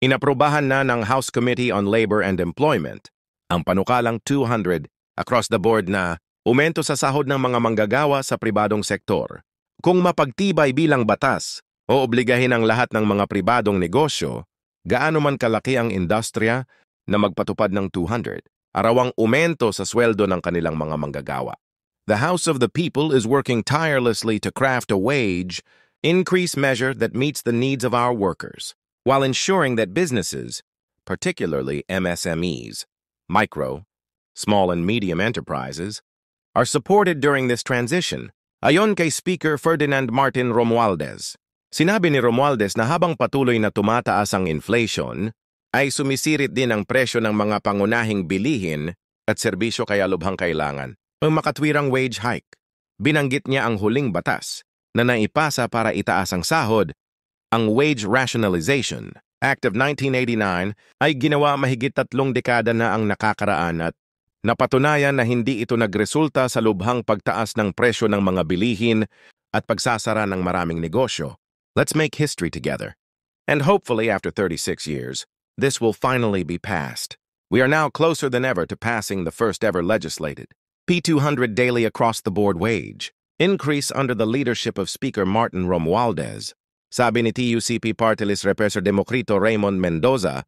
Inaprubahan na ng House Committee on Labor and Employment ang panukalang 200 across the board na umento sa sahod ng mga manggagawa sa pribadong sektor. Kung mapagtibay bilang batas o obligahin ang lahat ng mga pribadong negosyo, gaano man kalaki ang industriya na magpatupad ng 200, arawang umento sa sweldo ng kanilang mga manggagawa. The House of the People is working tirelessly to craft a wage increase measure that meets the needs of our workers, while ensuring that businesses, particularly MSMEs, micro, small and medium enterprises, are supported during this transition. Ayon kay Speaker Ferdinand Martin Romualdez, sinabi ni Romualdez na habang patuloy na tumataas ang inflation, ay sumisirit din ang presyo ng mga pangunahing bilihin at serbisyo kaya lubhang kailangan ang makatwirang wage hike. Binanggit niya ang huling batas na naipasa para itaas ang sahod. Ang Wage Rationalization Act of 1989 ay ginawa mahigit 3 dekada na ang nakakaraan at napatunayan na hindi ito nagresulta sa lubhang pagtaas ng presyo ng mga bilihin at pagsasara ng maraming negosyo. Let's make history together. And hopefully after 36 years, this will finally be passed. We are now closer than ever to passing the first ever legislated P200 daily across-the-board wage increase under the leadership of Speaker Martin Romualdez. Sabi ni TUCP Party List Representative Democrito Raymond Mendoza,